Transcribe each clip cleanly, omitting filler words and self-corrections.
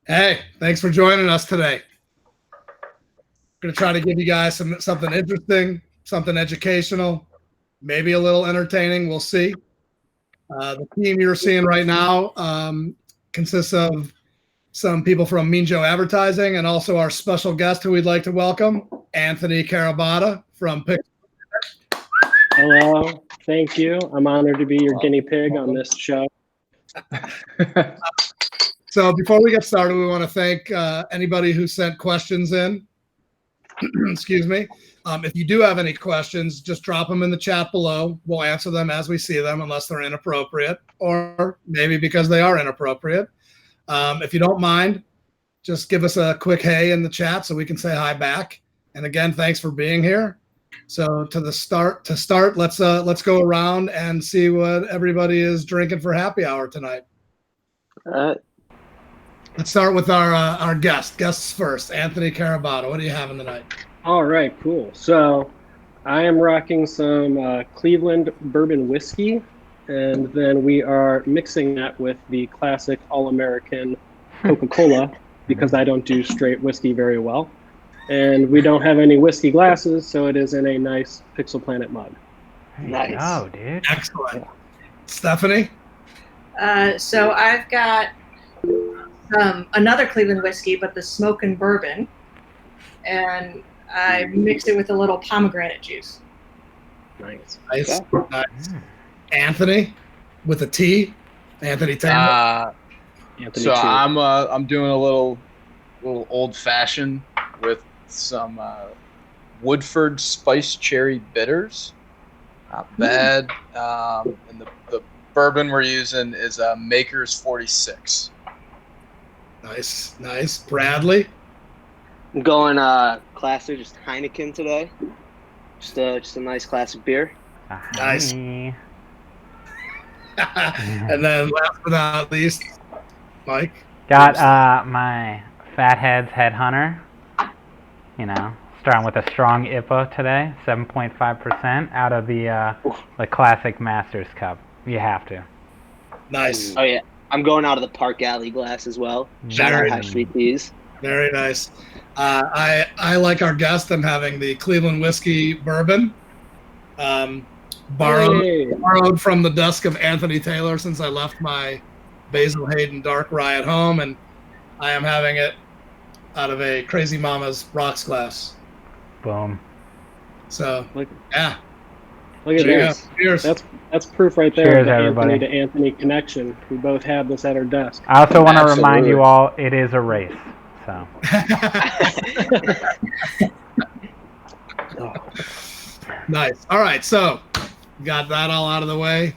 Hey, thanks for joining us today. Going to try to give you guys something interesting, something educational, maybe a little entertaining. We'll see. The team you're seeing right now consists of some people from Mean Joe Advertising and also our special guest who we'd like to welcome, Anthony Carabotta from Pixel. Hello, thank you. I'm honored to be your guinea pig on this show. So before we get started, we want to thank anybody who sent questions in. Excuse me. If you do have any questions, just drop them in the chat below. We'll answer them as we see them, unless they're inappropriate, or maybe because they are inappropriate. If you don't mind, just give us a quick hey in the chat so we can say hi back. And again, thanks for being here. So to start, let's go around and see what everybody is drinking for happy hour tonight. Let's start with our guests first. Anthony Carabotta, what are you having tonight? All right, cool. So I am rocking some Cleveland bourbon whiskey, and then we are mixing that with the classic all-American Coca-Cola because I don't do straight whiskey very well. And we don't have any whiskey glasses, so it is in a nice Pixel Planet mug. Nice. Oh, dude. Excellent. Yeah. Stephanie? So I've got another Cleveland whiskey, but the smoking bourbon, and I mixed it with a little pomegranate juice. Nice. Nice. Anthony, with a T. Anthony Taylor. So I'm doing a little old fashioned with some Woodford Spice Cherry bitters. Not bad. And the bourbon we're using is Maker's 46. Nice. Bradley? I'm going classic, just Heineken today. Just a nice classic beer. Nice. And then last but not least, Mike? Got my Fatheads Headhunter. You know, starting with a strong IPA today, 7.5% out of the classic Masters Cup. You have to. Nice. Oh yeah, I'm going out of the Park Alley glass as well. Shout out how sweet these. Very nice. I like our guest. I'm having the Cleveland whiskey bourbon, borrowed from the desk of Anthony Taylor since I left my Basil Hayden Dark Rye at home, and I am having it out of a Crazy Mama's rocks glass. Boom. So, yeah. Look at this. Cheers. That's proof right there. Cheers, of the everybody. Anthony to Anthony connection. We both have this at our desk. I also want to remind you all, it is a race. So. Nice. All right, so got that all out of the way.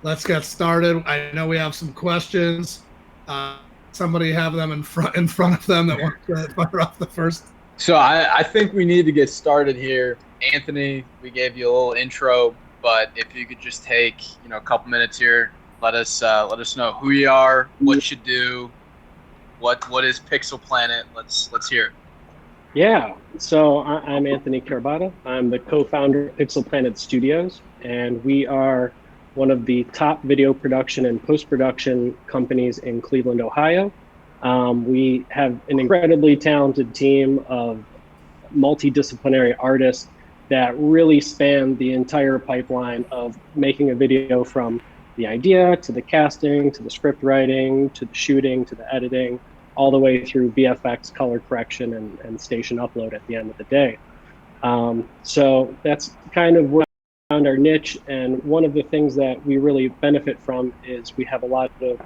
Let's get started. I know we have some questions. Somebody have them in front of them that wants to fire off the first. So I think we need to get started here. Anthony, we gave you a little intro, but if you could just take a couple minutes here, let us know who you are, what you do, what is Pixel Planet. Let's hear it. Yeah, so I'm Anthony Carabotta. I'm the co-founder of Pixel Planet Studios, and we are one of the top video production and post-production companies in Cleveland, Ohio. We have an incredibly talented team of multidisciplinary artists that really span the entire pipeline of making a video, from the idea to the casting, to the script writing, to the shooting, to the editing, all the way through VFX, color correction, and station upload at the end of the day. So that's kind of what we found our niche, and one of the things that we really benefit from is we have a lot of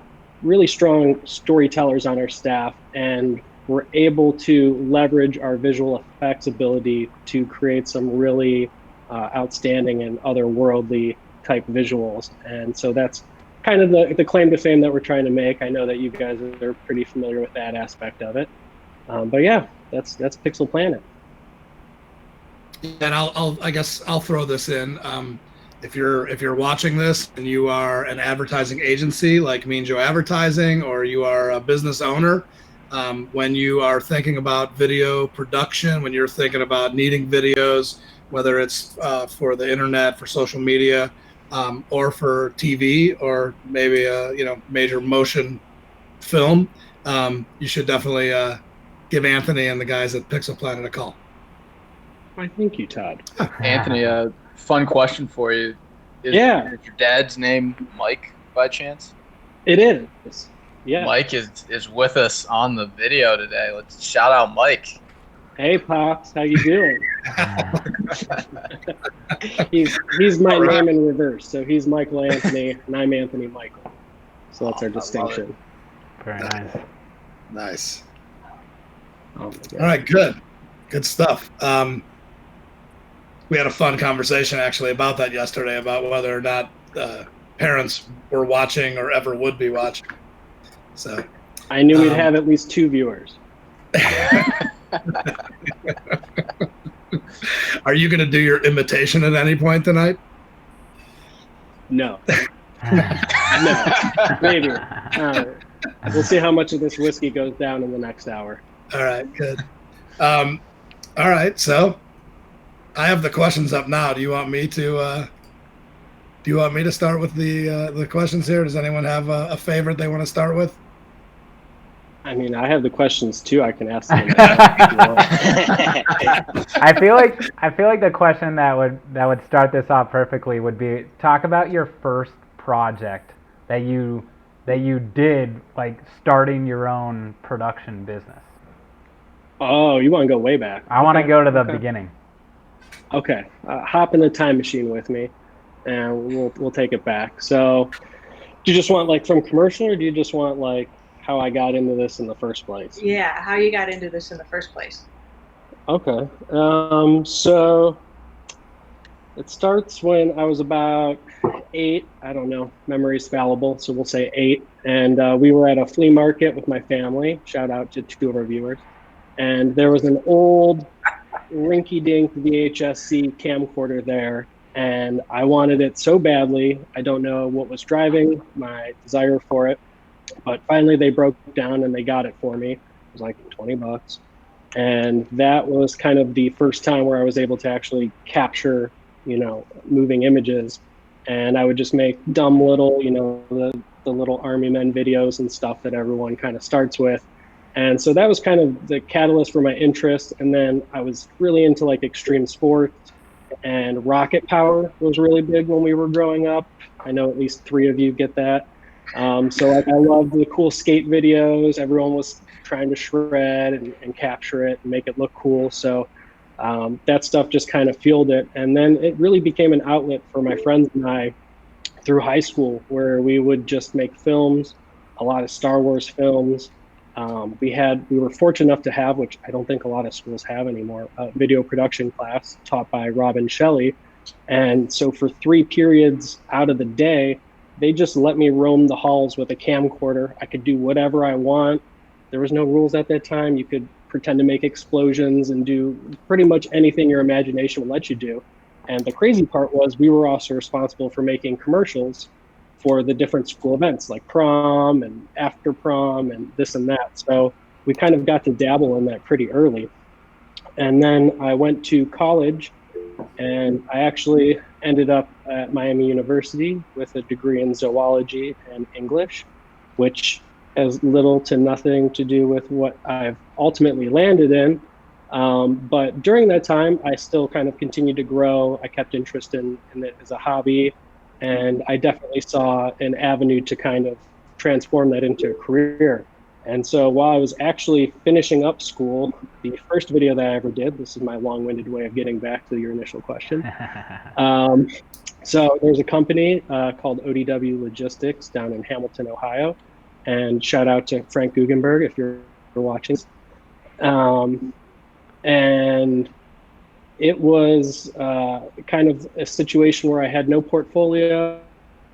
really strong storytellers on our staff, and we're able to leverage our visual effects ability to create some really outstanding and otherworldly type visuals. And so that's kind of the claim to fame that we're trying to make. I know that you guys are pretty familiar with that aspect of it. But yeah, that's Pixel Planet. And I guess I'll throw this in. If you're watching this and you are an advertising agency like Mean Joe Advertising, or you are a business owner, when you are thinking about video production, when you're thinking about needing videos, whether it's for the internet, for social media, or for TV, or maybe a major motion film, you should definitely give Anthony and the guys at Pixel Planet a call. Why, thank you, Todd. Anthony, a fun question for you. Is your dad's name Mike by chance? It is. Yeah. Mike is with us on the video today. Let's shout out Mike. Hey, Pops, how you doing? he's my name in reverse. So he's Michael Anthony, and I'm Anthony Michael. So that's our distinction. Very nice. Nice. Oh, all right, good stuff. We had a fun conversation actually about that yesterday, about whether or not parents were watching or ever would be watching. So I knew we'd have at least 2 viewers. Are you going to do your imitation at any point tonight? No. No. Maybe. We'll see how much of this whiskey goes down in the next hour. All right, good. All right, so I have the questions up now. Do you want me to start with the questions here? Does anyone have a favorite they want to start with? I mean, I have the questions too. I can ask them. I feel like the question that would start this off perfectly would be, talk about your first project that you did, like starting your own production business. Oh, you want to go way back? I want to go to the beginning. Okay, hop in the time machine with me, and we'll take it back. So, do you just want like from commercial, or do you just want like how I got into this in the first place? Yeah, how you got into this in the first place. Okay. So it starts when I was about 8. I don't know. Memory's fallible, so we'll say 8. And we were at a flea market with my family. Shout out to 2 of our viewers. And there was an old rinky-dink VHS-C camcorder there. And I wanted it so badly. I don't know what was driving my desire for it. But finally they broke down and they got it for me. It was like $20. And that was kind of the first time where I was able to actually capture, moving images. And I would just make dumb little, the little Army Men videos and stuff that everyone kind of starts with. And so that was kind of the catalyst for my interest. And then I was really into like extreme sports, and rocket power was really big when we were growing up. I know at least 3 of you get that. So like I loved the cool skate videos. Everyone was trying to shred and capture it and make it look cool. So that stuff just kind of fueled it. And then it really became an outlet for my friends and I through high school, where we would just make films, a lot of Star Wars films. We were fortunate enough to have, which I don't think a lot of schools have anymore, a video production class taught by Robin Shelley. And so for 3 periods out of the day, they just let me roam the halls with a camcorder. I could do whatever I want. There was no rules at that time. You could pretend to make explosions and do pretty much anything your imagination would let you do. And the crazy part was we were also responsible for making commercials for the different school events like prom and after prom and this and that. So we kind of got to dabble in that pretty early. And then I went to college, and I actually ended up at Miami University with a degree in zoology and English, which has little to nothing to do with what I've ultimately landed in. But during that time, I still kind of continued to grow. I kept interest in it as a hobby, and I definitely saw an avenue to kind of transform that into a career. And so while I was actually finishing up school, the first video that I ever did, this is my long-winded way of getting back to your initial question. So there's a company called ODW Logistics down in Hamilton, Ohio. And shout out to Frank Guggenberg if you're watching. And it was kind of a situation where I had no portfolio.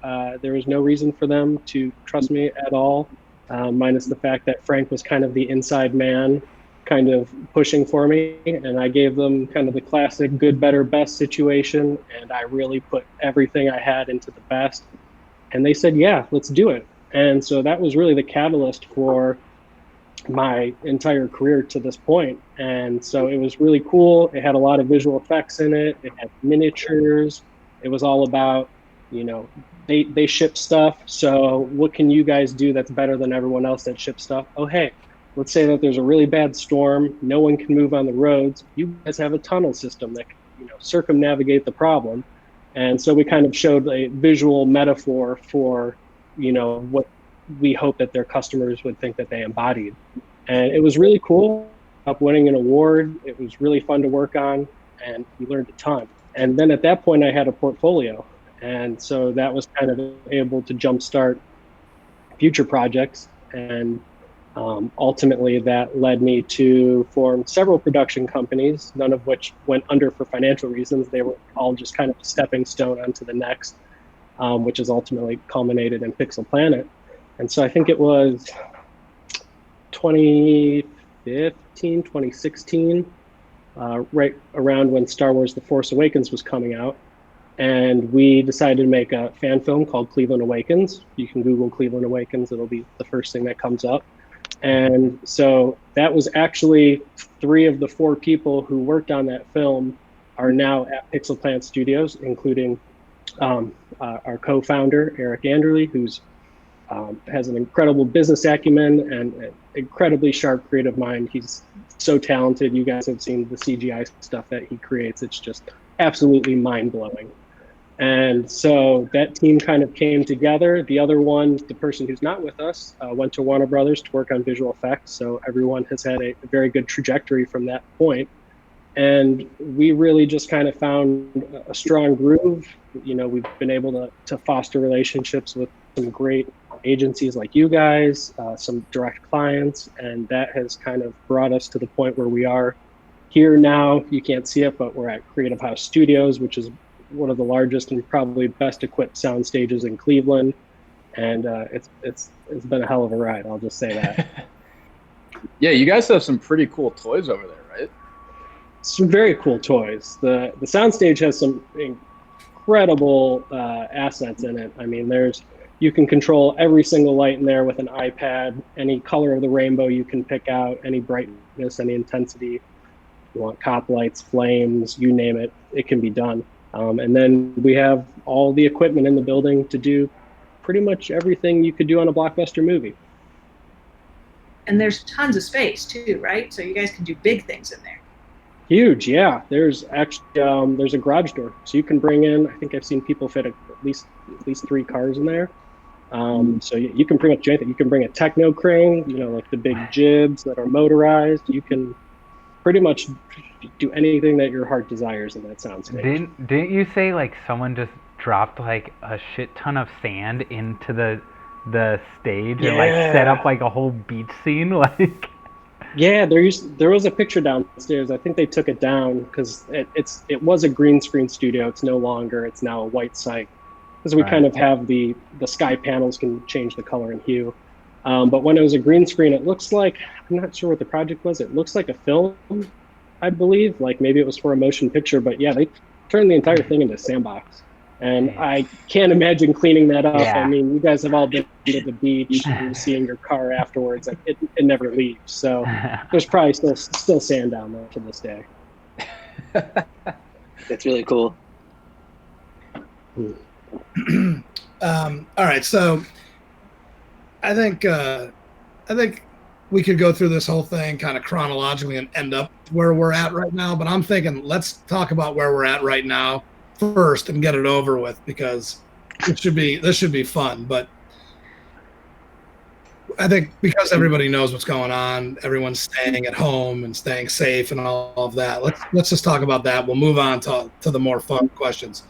There was no reason for them to trust me at all, minus the fact that Frank was kind of the inside man, kind of pushing for me. And I gave them kind of the classic good, better, best situation. And I really put everything I had into the best. And they said, yeah, let's do it. And so that was really the catalyst for my entire career to this point. And so it was really cool. It had a lot of visual effects in it. It had miniatures. It was all about they ship stuff. So what can you guys do that's better than everyone else that ships stuff? Oh, hey, let's say that there's a really bad storm, no one can move on the roads. You guys have a tunnel system that can, circumnavigate the problem. And so we kind of showed a visual metaphor for, what we hope that their customers would think that they embodied. And it was really cool, up winning an award. It was really fun to work on, and we learned a ton. And then at that point, I had a portfolio. And so that was kind of able to jumpstart future projects. And ultimately, that led me to form several production companies, none of which went under for financial reasons. They were all just kind of a stepping stone onto the next, which is ultimately culminated in Pixel Planet. And so I think it was 2015, 2016, right around when Star Wars The Force Awakens was coming out. And we decided to make a fan film called Cleveland Awakens. You can Google Cleveland Awakens. It'll be the first thing that comes up. And so that was actually 3 of the 4 people who worked on that film are now at Pixel Planet Studios, including our co-founder, Eric Anderley, who's has an incredible business acumen and an incredibly sharp creative mind. He's so talented. You guys have seen the CGI stuff that he creates. It's just absolutely mind-blowing. And so that team kind of came together. The other one, the person who's not with us, went to Warner Brothers to work on visual effects. So everyone has had a very good trajectory from that point. And we really just kind of found a strong groove. We've been able to foster relationships with some great agencies like you guys, some direct clients, and that has kind of brought us to the point where we are here now. You can't see it, but we're at Creative House Studios, which is one of the largest and probably best equipped sound stages in Cleveland. And it's been a hell of a ride, I'll just say that. Yeah, you guys have some pretty cool toys over there, right? Some very cool toys. The soundstage has some incredible assets in it. I mean, you can control every single light in there with an iPad. Any color of the rainbow you can pick out, any brightness, any intensity. You want cop lights, flames, you name it, it can be done. And then we have all the equipment in the building to do pretty much everything you could do on a blockbuster movie. And there's tons of space too, right? So you guys can do big things in there. Huge, yeah. There's actually there's a garage door, so you can bring in. I think I've seen people fit at least 3 cars in there. So you can pretty much do anything. You can bring a techno crane, like the big jibs that are motorized. You can pretty much do anything that your heart desires in that soundstage. Didn't you say like someone just dropped like a shit ton of sand into the stage and like set up like a whole beach scene? Like, yeah, there was a picture downstairs. I think they took it down because it was a green screen studio. It's no longer. It's now a white site because we kind of have the sky panels can change the color and hue. But when it was a green screen, it looks like, I'm not sure what the project was. It looks like a film, I believe. Like maybe it was for a motion picture. But yeah, they turned the entire thing into a sandbox. And I can't imagine cleaning that up. Yeah. I mean, you guys have all been to the beach and seeing your car afterwards. Like it never leaves. So there's probably still sand down there to this day. That's really cool. All right, so I think we could go through this whole thing kind of chronologically and end up where we're at right now. But I'm thinking let's talk about where we're at right now first and get it over with, because this should be fun. But I think because everybody knows what's going on, everyone's staying at home and staying safe and all of that. Let's just talk about that. We'll move on to the more fun questions.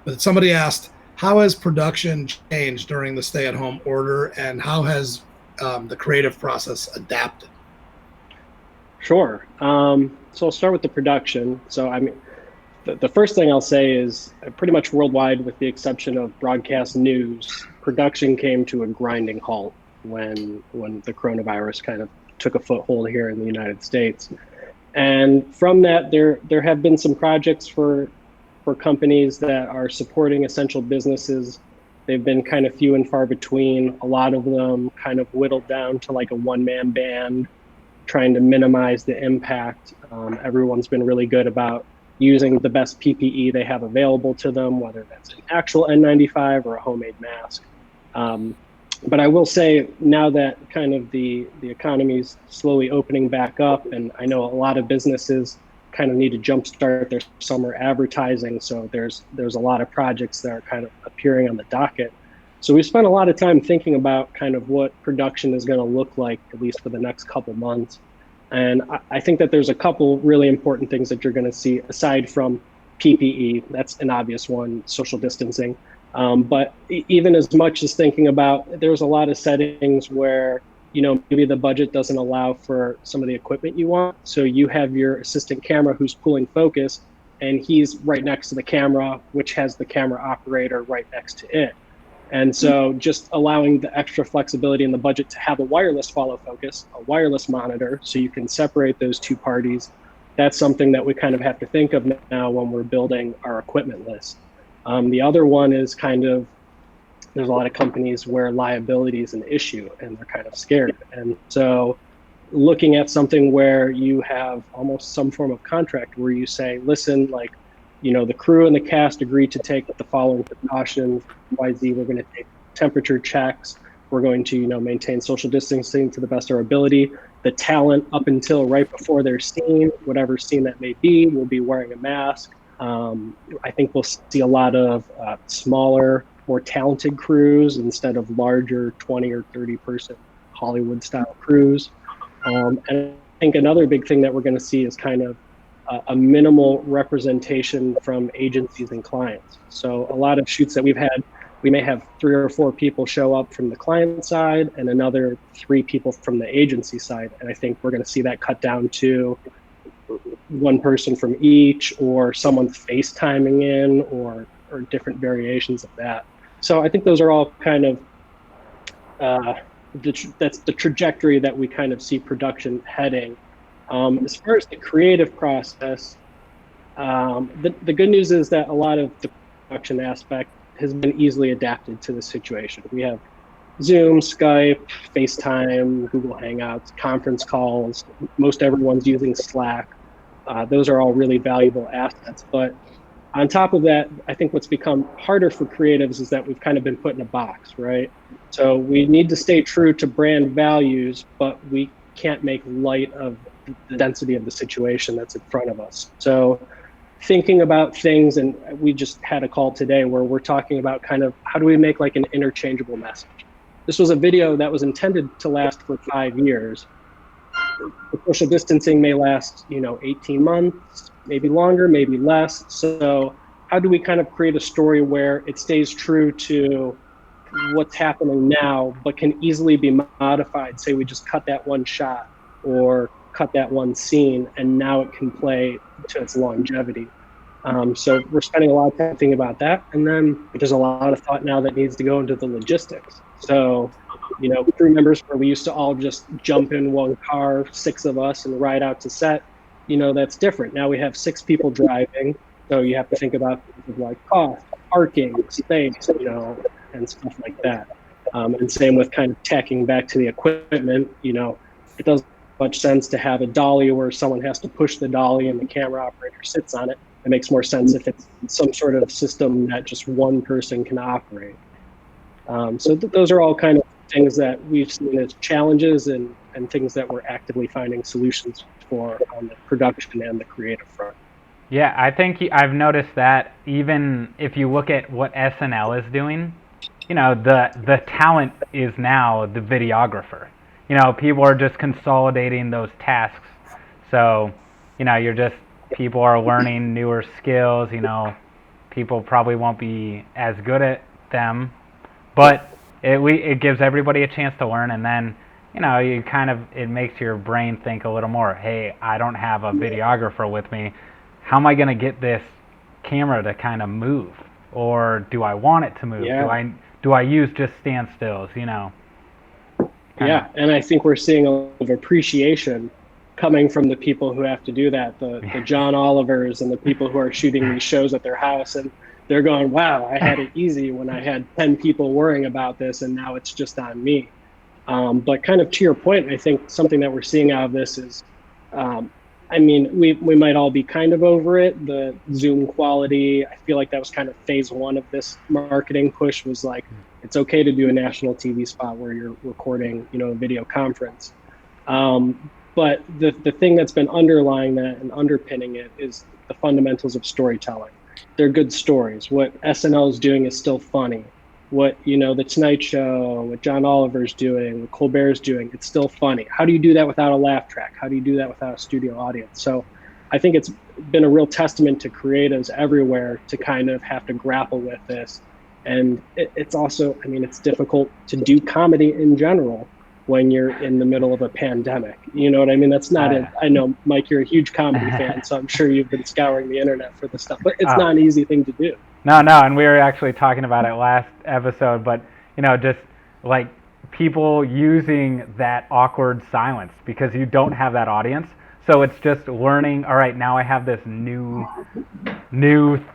But somebody asked, how has production changed during the stay-at-home order, and how has the creative process adapted? Sure. So I'll start with the production. So I mean, the first thing I'll say is pretty much worldwide, with the exception of broadcast news, production came to a grinding halt when the coronavirus kind of took a foothold here in the United States. And from that, there have been some projects for companies that are supporting essential businesses. They've been kind of few and far between. A lot of them kind of whittled down to like a one-man band, trying to minimize the impact. Everyone's been really good about using the best PPE they have available to them, whether that's an actual N95 or a homemade mask. But I will say, now that kind of the economy's slowly opening back up, and I know a lot of businesses kind of need to jumpstart their summer advertising, so there's a lot of projects that are kind of appearing on the docket. So we spent a lot of time thinking about kind of what production is going to look like, at least for the next couple months. And I think that there's a couple really important things that you're going to see aside from PPE. That's an obvious one, social distancing. But even as much as thinking about, there's a lot of settings where, you know, maybe the budget doesn't allow for some of the equipment you want. So you have your assistant camera who's pulling focus, and he's right next to the camera, which has the camera operator right next to it. And so just allowing the extra flexibility in the budget to have a wireless follow focus, a wireless monitor, so you can separate those two parties. That's something that we kind of have to think of now when we're building our equipment list. The other one is kind of, there's a lot of companies where liability is an issue and they're kind of scared. And so looking at something where you have almost some form of contract where you say, listen, like, you know, the crew and the cast agreed to take the following precautions, YZ, we're going to take temperature checks. We're going to, you know, maintain social distancing to the best of our ability. The talent up until right before their scene, whatever scene that may be, will be wearing a mask. I think we'll see a lot of smaller, more talented crews instead of larger 20 or 30 person Hollywood style crews. And I think another big thing that we're going to see is kind of a minimal representation from agencies and clients. So a lot of shoots that we've had, we may have 3 or 4 people show up from the client side and another 3 people from the agency side. And I think we're going to see that cut down to 1 person from each, or someone FaceTiming in, or different variations of that. So I think those are all kind of, that's the trajectory that we kind of see production heading. As far as the creative process, the good news is that a lot of the production aspect has been easily adapted to the situation. We have Zoom, Skype, FaceTime, Google Hangouts, conference calls. Most everyone's using Slack. Those are all really valuable assets. But on top of that, I think what's become harder for creatives is that we've kind of been put in a box, right? So we need to stay true to brand values, but we can't make light of the density of the situation that's in front of us. So thinking about things, and we just had a call today where we're talking about kind of how do we make like an interchangeable message. This was a video that was intended to last for 5 years. The social distancing may last, 18 months, maybe longer, maybe less. So how do we kind of create a story where it stays true to what's happening now, but can easily be modified? Say we just cut that one shot or cut that one scene, and now it can play to its longevity. So we're spending a lot of time thinking about that. And then there's a lot of thought now that needs to go into the logistics. So, crew members where we used to all just jump in one car, 6 of us, and ride out to set, that's different. Now we have 6 people driving. So you have to think about things like cost, parking, space, and stuff like that. And same with kind of tacking back to the equipment, it doesn't make much sense to have a dolly where someone has to push the dolly and the camera operator sits on it. It makes more sense if it's some sort of system that just one person can operate. So those are all kind of things that we've seen as challenges and things that we're actively finding solutions for on the production and the creative front. Yeah, I think I've noticed that even if you look at what SNL is doing, the talent is now the videographer. People are just consolidating those tasks. So, people are learning newer skills, people probably won't be as good at them, but it gives everybody a chance to learn, and then, it makes your brain think a little more, hey, I don't have a videographer with me. How am I going to get this camera to kind of move? Or do I want it to move? Yeah. Do I use just standstills, Yeah, and I think we're seeing a lot of appreciation coming from the people who have to do that, the John Olivers and the people who are shooting these shows at their house, and they're going, wow, I had it easy when I had 10 people worrying about this, and now it's just on me. But kind of to your point, I think something that we're seeing out of this is I mean, we might all be kind of over it. The Zoom quality, I feel like that was kind of phase one of this marketing push, was like, it's okay to do a national TV spot where you're recording, a video conference. But the thing that's been underlying that and underpinning it is the fundamentals of storytelling. They're good stories. What SNL is doing is still funny. What, the Tonight Show, what John Oliver's doing, what Colbert's doing, it's still funny. How do you do that without a laugh track? How do you do that without a studio audience? So I think it's been a real testament to creatives everywhere to kind of have to grapple with this. And it's also, it's difficult to do comedy in general when you're in the middle of a pandemic. You know what I mean? That's not it. I know, Mike, you're a huge comedy fan, so I'm sure you've been scouring the internet for this stuff, but it's not an easy thing to do. No, and we were actually talking about it last episode, but, just like people using that awkward silence because you don't have that audience. So it's just learning, all right, now I have this new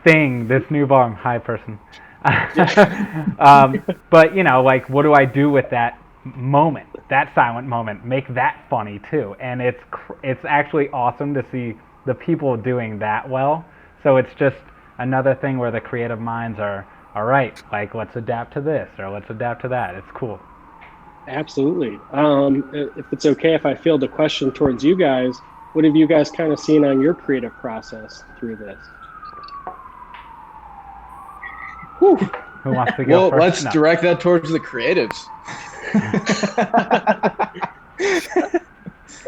thing, this new bar. Hi, person. But, like, what do I do with that moment, that silent moment? Make that funny, too. And it's actually awesome to see the people doing that well. So it's just another thing where the creative minds are, all right, like, let's adapt to this or let's adapt to that. It's cool. Absolutely. If it's okay if I field a question towards you guys, what have you guys kind of seen on your creative process through this? Whew. Who wants to go first? Let's direct that towards the creatives.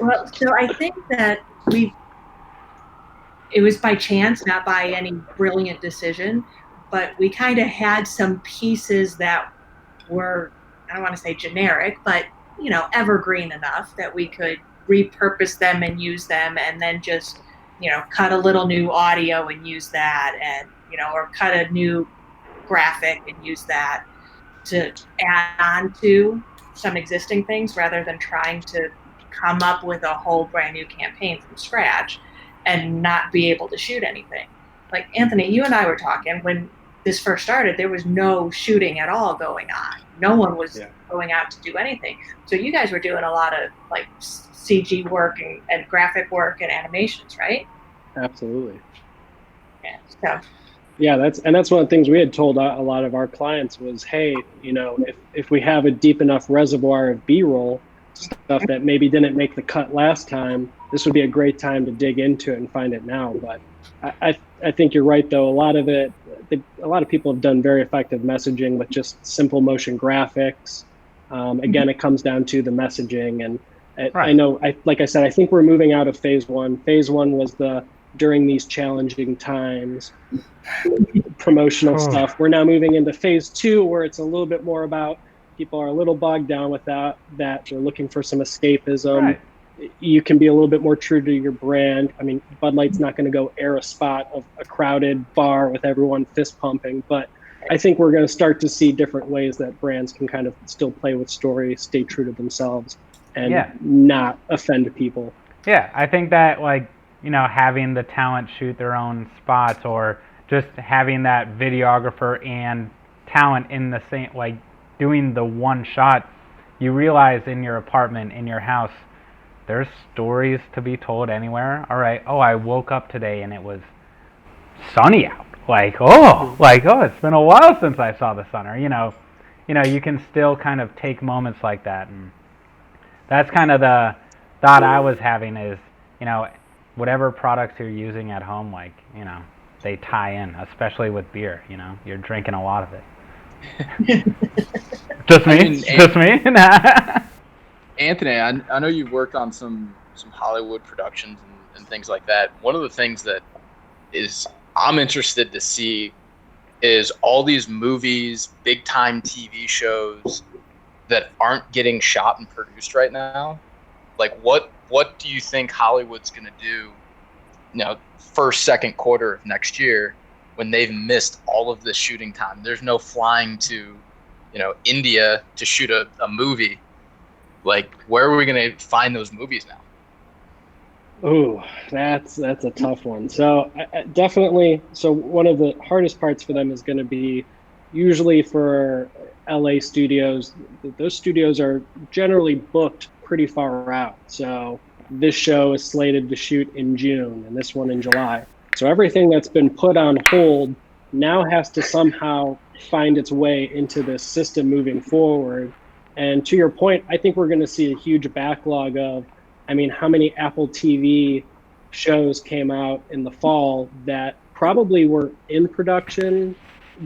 Well, so I think that it was by chance, not by any brilliant decision, but we kind of had some pieces that were, I don't want to say generic, but, evergreen enough that we could repurpose them and use them, and then just, cut a little new audio and use that, and, or cut a new graphic and use that to add on to some existing things rather than trying to come up with a whole brand new campaign from scratch and not be able to shoot anything. Like, Anthony, you and I were talking when this first started, there was no shooting at all going on. No one was going out to do anything. So you guys were doing a lot of like CG work and graphic work and animations, right? Absolutely. Yeah. So. Yeah, that's one of the things we had told a lot of our clients was, hey, if we have a deep enough reservoir of B-roll, stuff that maybe didn't make the cut last time, this would be a great time to dig into it and find it now. But I think you're right, though. A lot of people have done very effective messaging with just simple motion graphics. Again, it comes down to the messaging. And right. I know, like I said, I think we're moving out of phase one. Phase one was during these challenging times, promotional stuff. We're now moving into phase two, where it's a little bit more about people are a little bogged down with that. They're looking for some escapism. Right. You can be a little bit more true to your brand. I mean, Bud Light's not going to go air a spot of a crowded bar with everyone fist pumping, but I think we're going to start to see different ways that brands can kind of still play with story, stay true to themselves, and not offend people. Yeah, I think that, like, having the talent shoot their own spots, or just having that videographer and talent in the same, like, doing the one shot, you realize in your apartment, in your house, there's stories to be told anywhere. All right, I woke up today and it was sunny out. It's been a while since I saw the sun. Or, you can still kind of take moments like that. And that's kind of the thought I was having is, whatever products you're using at home, like, they tie in, especially with beer, you're drinking a lot of it. Just me? Anthony, I know you've worked on some Hollywood productions and things like that. One of the things that I'm interested to see is all these movies, big time TV shows that aren't getting shot and produced right now. Like, what do you think Hollywood's going to do, first, second quarter of next year when they've missed all of the shooting time? There's no flying to, India to shoot a movie. Like, where are we going to find those movies now? Oh, that's a tough one. So definitely, one of the hardest parts for them is going to be usually for LA studios. Those studios are generally booked pretty far out. So this show is slated to shoot in June and this one in July. So everything that's been put on hold now has to somehow find its way into this system moving forward. And to your point, I think we're going to see a huge backlog of, I mean, how many Apple TV shows came out in the fall that probably were in production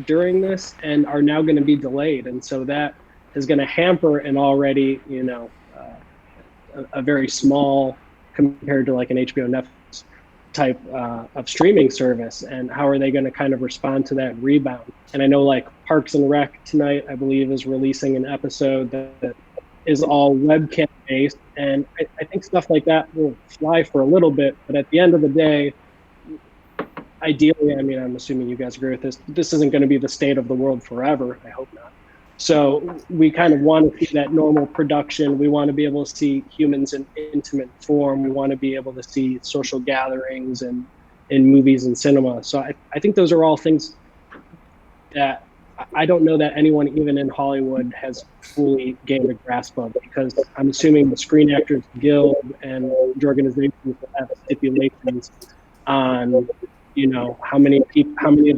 during this and are now going to be delayed. And so that is going to hamper an already, a very small, compared to like an HBO Netflix type of streaming service. And how are they going to kind of respond to that rebound? And I know like Parks and Rec tonight, I believe, is releasing an episode that is all webcam based. And I think stuff like that will fly for a little bit. But at the end of the day, ideally, I mean, I'm assuming you guys agree with this, this isn't going to be the state of the world forever. I hope not. So we kind of want to see that normal production. We want to be able to see humans in intimate form. We want to be able to see social gatherings and in movies and cinema. So I think those are all things that I don't know that anyone even in Hollywood has fully gained a grasp of, because I'm assuming the Screen Actors Guild and the organizations will have stipulations on, how many of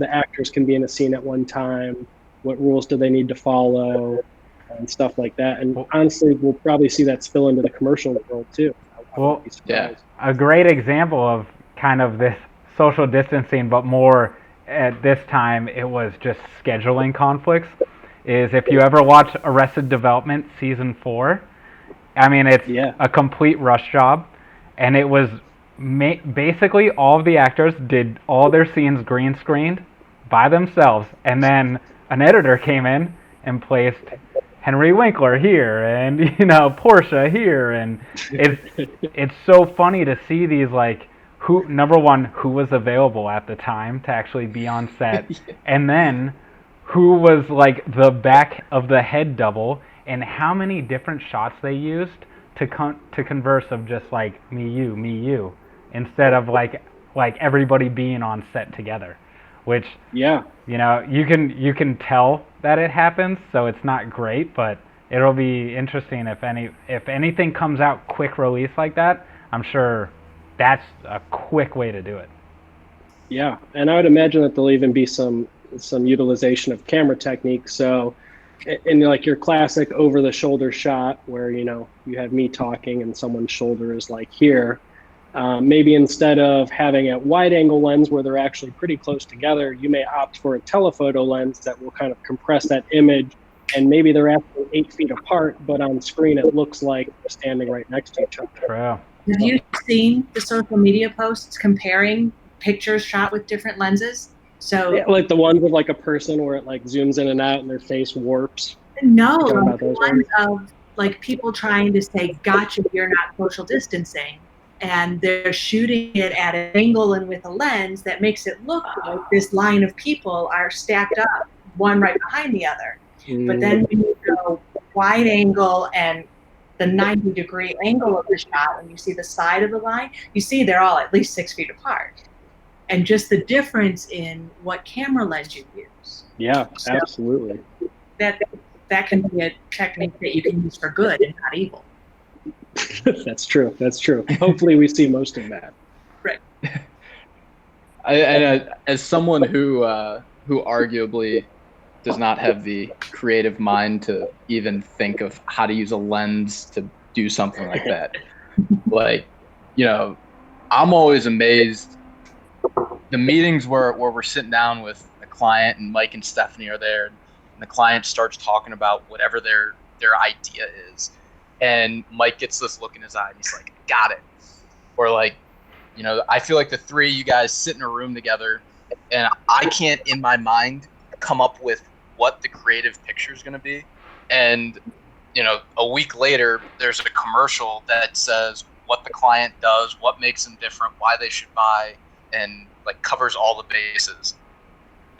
the actors can be in a scene at one time, what rules do they need to follow, and stuff like that. And honestly, we'll probably see that spill into the commercial world too. Well, yeah, a great example of kind of this social distancing, but more at this time, it was just scheduling conflicts, is if you ever watch Arrested Development Season 4, I mean, it's a complete rush job, and it was basically all of the actors did all their scenes green screened by themselves, and then an editor came in and placed Henry Winkler here and Portia here, and it's so funny to see these, like, who was available at the time to actually be on set, and then who was like the back of the head double, and how many different shots they used to converse of just like me you instead of like everybody being on set together, which you can tell that it happens, so it's not great, but it'll be interesting if anything comes out quick release like that. I'm sure that's a quick way to do it. Yeah, and I would imagine that there'll even be some utilization of camera techniques. So in like your classic over the shoulder shot where you have me talking and someone's shoulder is like here, maybe instead of having a wide angle lens where they're actually pretty close together, you may opt for a telephoto lens that will kind of compress that image, and maybe they're actually 8 feet apart, but on screen it looks like they're standing right next to each other. True. Have you seen the social media posts comparing pictures shot with different lenses? So like the ones with like a person where it like zooms in and out and their face warps. No, like the ones of like people trying to say, "Gotcha, you're not social distancing," and they're shooting it at an angle and with a lens that makes it look like this line of people are stacked up, one right behind the other. But then when you go wide angle and the 90-degree angle of the shot, when you see the side of the line, you see they're all at least 6 feet apart. And just the difference in what camera lens you use. Yeah, so absolutely. That can be a technique that you can use for good and not evil. That's true. Hopefully we see most of that. Right. As someone who arguably does not have the creative mind to even think of how to use a lens to do something like that. Like, I'm always amazed. The meetings where we're sitting down with a client and Mike and Stephanie are there, and the client starts talking about whatever their idea is. And Mike gets this look in his eye and he's like, got it. Or like, I feel like the three of you guys sit in a room together and I can't in my mind come up with what the creative picture is going to be, and a week later there's a commercial that says what the client does, what makes them different, why they should buy, and like covers all the bases.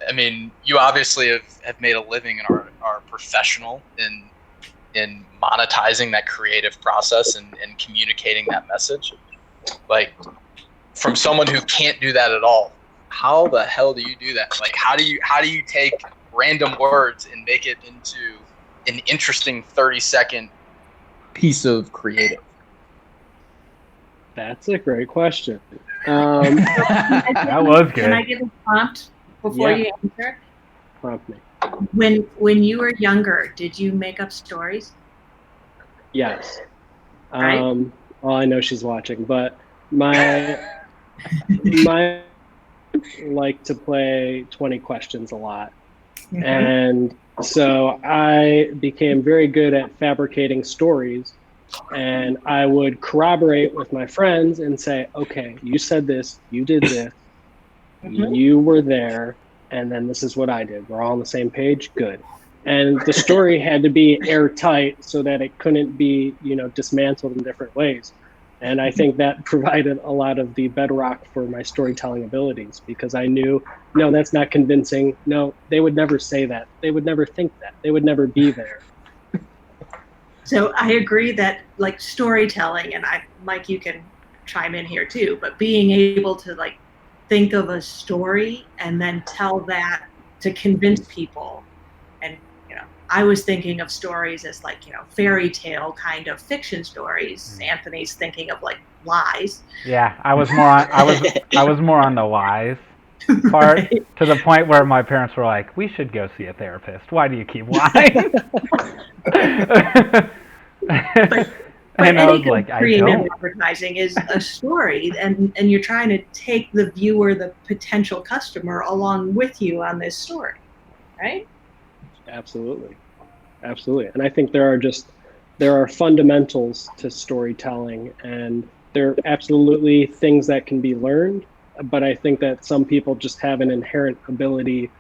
I mean, you obviously have made a living and are professional in monetizing that creative process and communicating that message. Like, from someone who can't do that at all, how the hell do you do that? Like, how do you take random words and make it into an interesting 30-second piece of creative? That's a great question. That was Can I good. give a prompt before Yeah. you answer? Prompt me. When you were younger, did you make up stories? Yes. Right. Well, I know she's watching, but my like to play 20 questions a lot. Mhm. And so I became very good at fabricating stories, and I would corroborate with my friends and say, okay, you said this, you did this, Mhm. you were there, and then this is what I did. We're all on the same page. Good. And the story had to be airtight so that it couldn't be, dismantled in different ways. And I think that provided a lot of the bedrock for my storytelling abilities, because I knew, no, that's not convincing. No, they would never say that. They would never think that. They would never be there. So I agree that like storytelling, and Mike, you can chime in here too, but being able to like think of a story and then tell that to convince people. And, I was thinking of stories as like, fairy tale kind of fiction stories. Anthony's thinking of like lies. Yeah, I was more on the lies part, Right. to the point where my parents were like, "We should go see a therapist. Why do you keep lying?" But And I any was like, "I creative don't." advertising is a story, and you're trying to take the viewer, the potential customer, along with you on this story, right? Absolutely. Absolutely. And I think there are fundamentals to storytelling, and there are absolutely things that can be learned, but I think that some people just have an inherent ability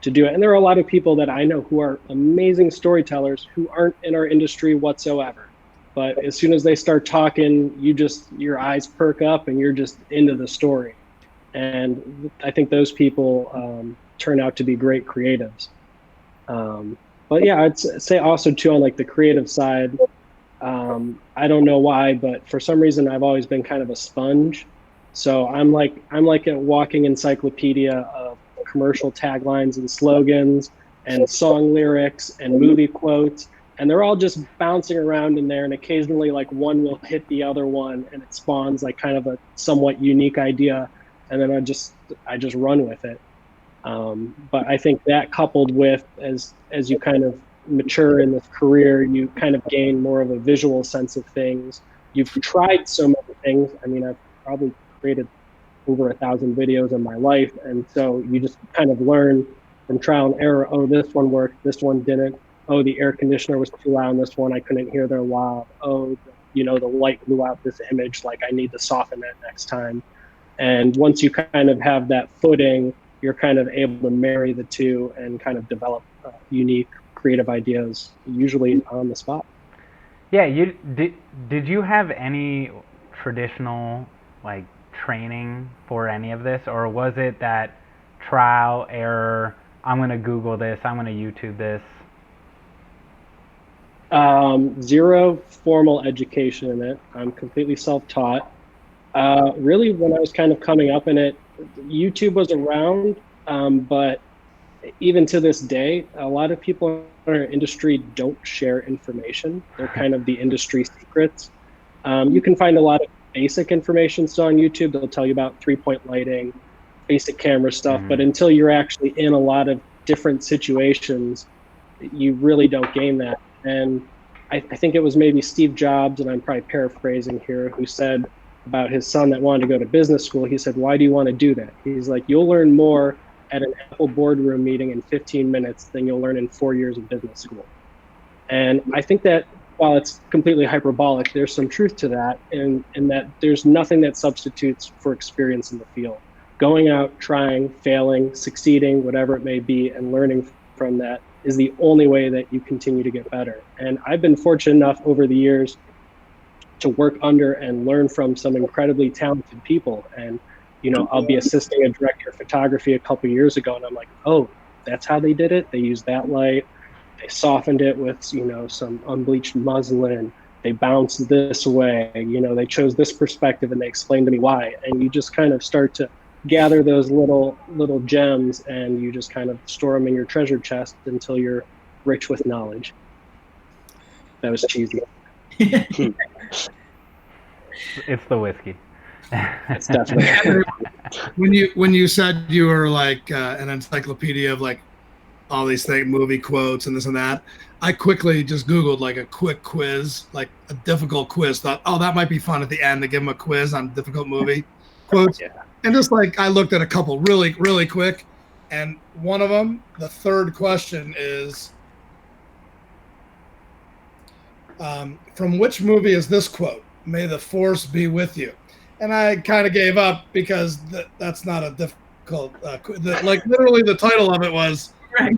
to do it. And there are a lot of people that I know who are amazing storytellers who aren't in our industry whatsoever. But as soon as they start talking, your eyes perk up and you're just into the story. And I think those people turn out to be great creatives. But yeah, I'd say also too, on like the creative side, I don't know why, but for some reason I've always been kind of a sponge. So I'm like a walking encyclopedia of commercial taglines and slogans and song lyrics and movie quotes, and they're all just bouncing around in there, and occasionally like one will hit the other one and it spawns like kind of a somewhat unique idea, and then I just run with it. But I think that, coupled with as you kind of mature in this career, you kind of gain more of a visual sense of things. You've tried so many things. I mean, I've probably created over 1,000 videos in my life, and so you just kind of learn from trial and error. Oh, this one worked. This one didn't. Oh, the air conditioner was too loud in this one. I couldn't hear their loud. Oh, the light blew out this image. Like, I need to soften that next time. And once you kind of have that footing, you're kind of able to marry the two and kind of develop unique creative ideas, usually on the spot. Yeah, did you have any traditional like training for any of this, or was it that trial error? I'm gonna Google this. I'm gonna YouTube this. Zero formal education in it. I'm completely self-taught. Really, when I was kind of coming up in it, YouTube was around, but even to this day, a lot of people in our industry don't share information. They're kind of the industry secrets. You can find a lot of basic information still on YouTube. They'll tell you about 3-point lighting, basic camera stuff, but until you're actually in a lot of different situations, you really don't gain that. And I think it was maybe Steve Jobs, and I'm probably paraphrasing here, who said about his son that wanted to go to business school, he said, "Why do you want to do that?" He's like, "You'll learn more at an Apple boardroom meeting in 15 minutes than you'll learn in 4 years of business school." And I think that while it's completely hyperbolic, there's some truth to that, in that there's nothing that substitutes for experience in the field. Going out, trying, failing, succeeding, whatever it may be, and learning from that is the only way that you continue to get better. And I've been fortunate enough over the years to work under and learn from some incredibly talented people. And, I'll be assisting a director of photography a couple of years ago, and I'm like, oh, that's how they did it? They used that light. They softened it with, some unbleached muslin. They bounced this way. They chose this perspective, and they explained to me why. And you just kind of start to gather those little gems, and you just kind of store them in your treasure chest until you're rich with knowledge. That was cheesy. It's the whiskey. It's definitely. When you said you were like an encyclopedia of like all these movie quotes and this and that, I quickly just Googled like a quick quiz, like a difficult quiz. Thought, oh, that might be fun at the end to give them a quiz on difficult movie quotes. Yeah. And just like I looked at a couple really, really quick, and one of them, the third question is, from which movie is this quote? May the force be with you. And I kind of gave up because that's not a difficult, like literally the title of it was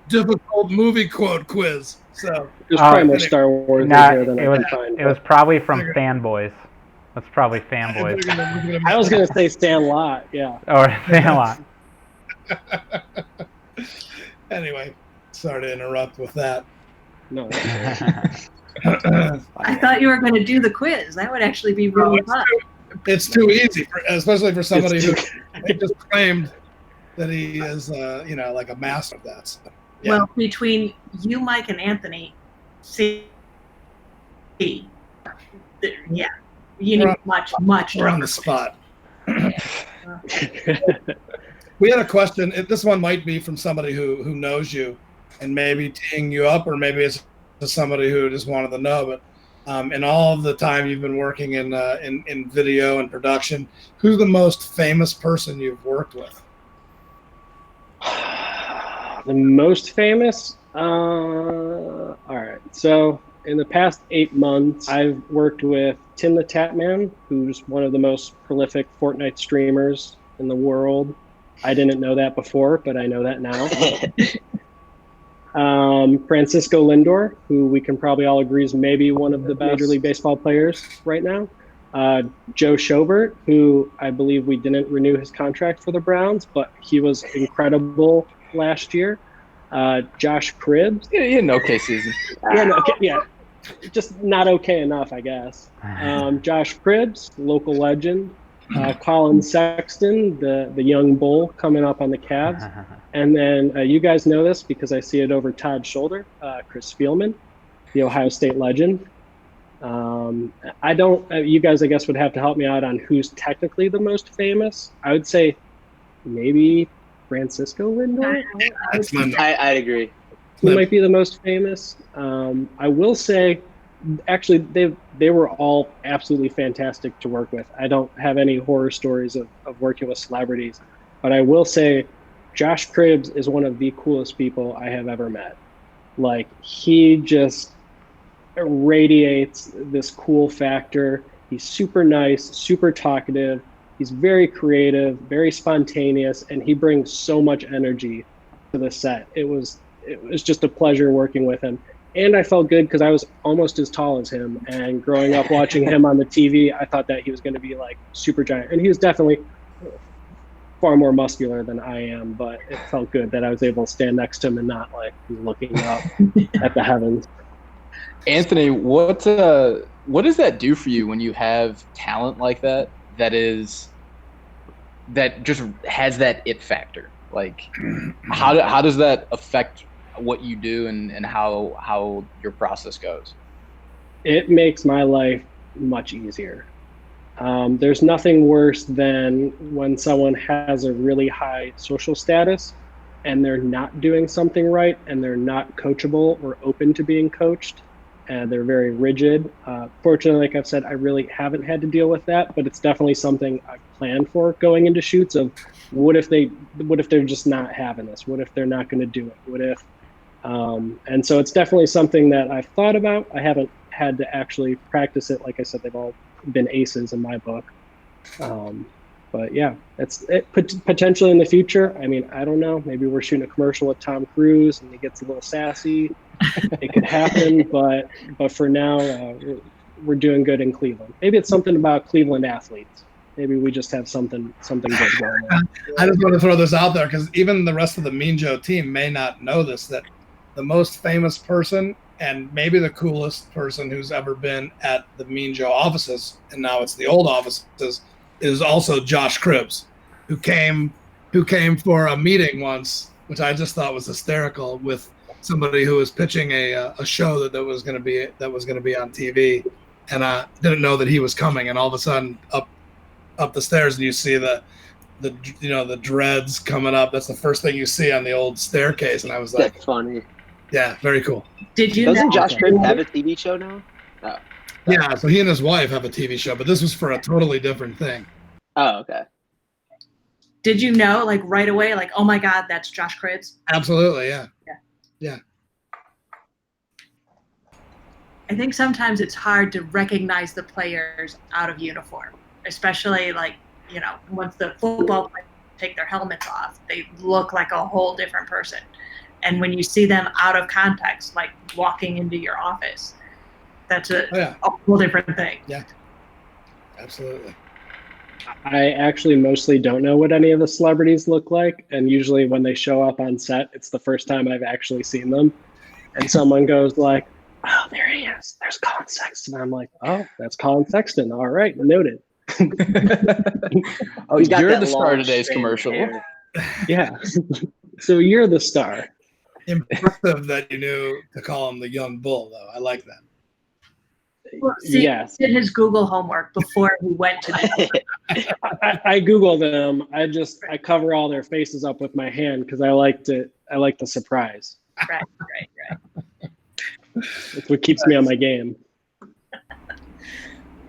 difficult movie quote quiz. So There's probably more Star Wars in here than I can find. It was probably from Fanboys. That's probably Fanboys. I was going to say Sandlot, yeah. Or Sandlot. Anyway, sorry to interrupt with that. No. I thought you were going to do the quiz. That would actually be really fun. It's too easy, especially for somebody who just claimed that he is, like a master of that stuff. Yeah. Well, between you, Mike, and Anthony, yeah, you need much. We're on the spot. We had a question. This one might be from somebody who knows you and maybe teeing you up, or maybe it's somebody who just wanted to know. But in all of the time you've been working in video and production, who's the most famous person you've worked with? The most famous? All right. So in the past 8 months, I've worked with Tim the Tatman, who's one of the most prolific Fortnite streamers in the world. I didn't know that before, but I know that now. Francisco Lindor, who we can probably all agree is maybe one of the Major League Baseball players right now. Joe Schobert, who I believe we didn't renew his contract for the Browns, but he was incredible last year. Josh Cribbs. Yeah, he had an okay season. Yeah, just not okay enough, I guess. Josh Cribbs, local legend. Colin Sexton, the young bull coming up on the Cavs. And then you guys know this because I see it over Todd's shoulder, Chris Spielman, the Ohio State legend. I don't, you guys, I guess, would have to help me out on who's technically the most famous. I would say maybe Francisco Lindor. I'd agree. He might be the most famous. I will say, actually, they were all absolutely fantastic to work with. I don't have any horror stories of working with celebrities, but I will say Josh Cribbs is one of the coolest people I have ever met. Like, he just radiates this cool factor. He's super nice, super talkative. He's very creative, very spontaneous, and he brings so much energy to the set. It was just a pleasure working with him. And I felt good because I was almost as tall as him. And growing up watching him on the TV, I thought that he was going to be like super giant. And he was definitely far more muscular than I am, but it felt good that I was able to stand next to him and not like looking up at the heavens. Anthony, what does that do for you when you have talent like that? That just has that it factor. Like, how does that affect what you do and how your process goes? It makes my life much easier. There's nothing worse than when someone has a really high social status and they're not doing something right and they're not coachable or open to being coached. And they're very rigid. Fortunately, like I've said, I really haven't had to deal with that, but it's definitely something I've planned for going into shoots of what if they're just not having this? What if they're not going to do it? What if? And so it's definitely something that I've thought about. I haven't had to actually practice it. Like I said, they've all been aces in my book. But yeah, it's potentially in the future. I mean, I don't know. Maybe we're shooting a commercial with Tom Cruise and he gets a little sassy. It could happen, but for now, we're doing good in Cleveland. Maybe it's something about Cleveland athletes. Maybe we just have something good going on. I just want to throw this out there because even the rest of the Mean Joe team may not know this, that the most famous person and maybe the coolest person who's ever been at the Mean Joe offices, and now it's the old offices, is also Josh Cribbs, who came for a meeting once, which I just thought was hysterical, with somebody who was pitching a show that was going to be on TV, and I didn't know that he was coming. And all of a sudden, up the stairs, and you see the dreads coming up. That's the first thing you see on the old staircase, and I was like, That's funny. yeah, very cool. Did you Doesn't know? Josh Cribb have a TV show now? Oh. Yeah, so he and his wife have a TV show, but this was for a totally different thing. Oh, okay. Did you know, like right away, like, oh my God, that's Josh Cribbs? Absolutely, yeah. I think sometimes it's hard to recognize the players out of uniform, especially like, once the football players take their helmets off, they look like a whole different person. And when you see them out of context, like walking into your office, that's a whole different thing. Yeah, absolutely. I actually mostly don't know what any of the celebrities look like. And usually when they show up on set, it's the first time I've actually seen them. And someone goes like, oh, there he is. There's Colin Sexton. I'm like, oh, that's Colin Sexton. All right, noted. Oh, you're the star of today's commercial. Yeah. So you're the star. Impressive that you knew to call him the young bull, though. I like that. Well, see, yes. He did his Google homework before he went to the I Google them. I cover all their faces up with my hand because I like the surprise. Right. It's what keeps me on my game.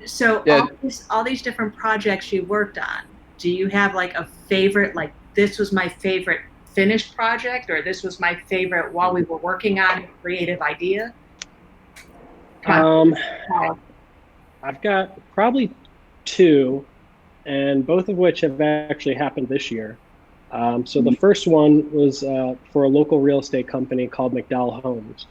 So Yeah. all these different projects you worked on, do you have like a favorite, like this was my favorite finished project, or this was my favorite while we were working on a creative idea? I've got probably two, and both of which have actually happened this year. So the first one was for a local real estate company called McDowell Homes.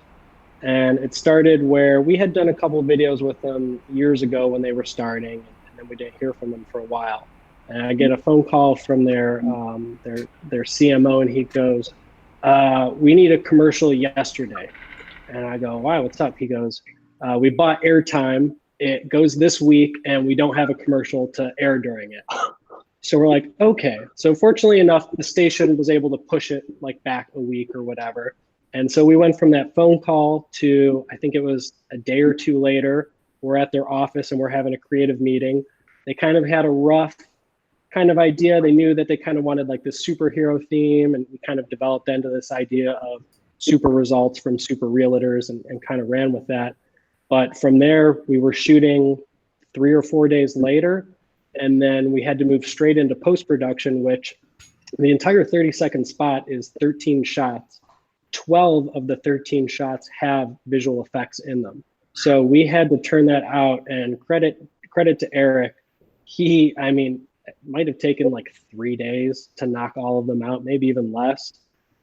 And it started where we had done a couple of videos with them years ago when they were starting, and then we didn't hear from them for a while. And I get a phone call from their CMO, and he goes, "We need a commercial yesterday." And I go, "Wow, what's up?" He goes, "We bought airtime. It goes this week, and we don't have a commercial to air during it." So we're like, okay. So fortunately enough, the station was able to push it like back a week or whatever. And so we went from that phone call to, I think it was a day or two later, we're at their office and we're having a creative meeting. They kind of had a rough kind of idea. They knew that they kind of wanted like this superhero theme, and we kind of developed into this idea of super results from super realtors and kind of ran with that. But from there, we were shooting 3 or 4 days later, and then we had to move straight into post-production, which the entire 30-second spot is 13 shots. 12 of the 13 shots have visual effects in them. So we had to turn that out, and credit to Eric. It might have taken like 3 days to knock all of them out, maybe even less.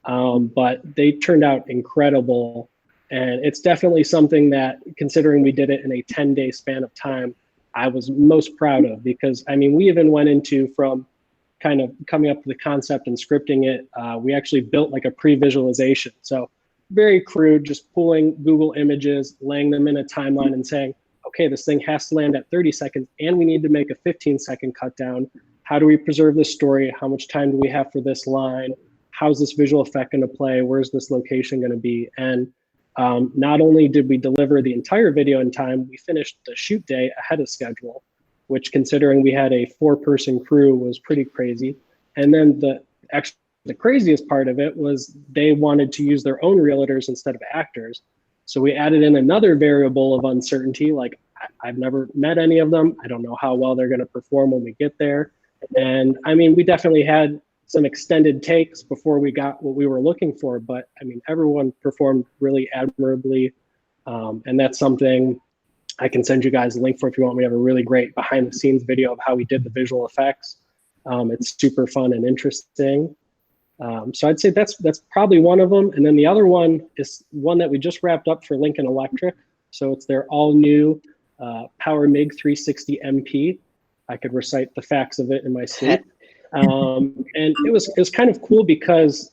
But they turned out incredible. And it's definitely something that, considering we did it in a 10-day span of time, I was most proud of, because we even went into, from kind of coming up with the concept and scripting it, we actually built like a pre-visualization. So very crude, just pulling Google images, laying them in a timeline and saying, okay, this thing has to land at 30 seconds and we need to make a 15-second cut down. How do we preserve this story? How much time do we have for this line? How's this visual effect going to play? Where's this location going to be? And not only did we deliver the entire video in time, we finished the shoot day ahead of schedule, which, considering we had a 4-person crew, was pretty crazy. And then the craziest part of it was they wanted to use their own realtors instead of actors. So we added in another variable of uncertainty. Like, I've never met any of them. I don't know how well they're going to perform when we get there. And we definitely had some extended takes before we got what we were looking for, but everyone performed really admirably. And that's something I can send you guys a link for if you want. We have a really great behind the scenes video of how we did the visual effects. It's super fun and interesting. So I'd say that's probably one of them. And then the other one is one that we just wrapped up for Lincoln Electric. So it's their all new Power MIG 360 MP. I could recite the facts of it in my sleep. And it was kind of cool because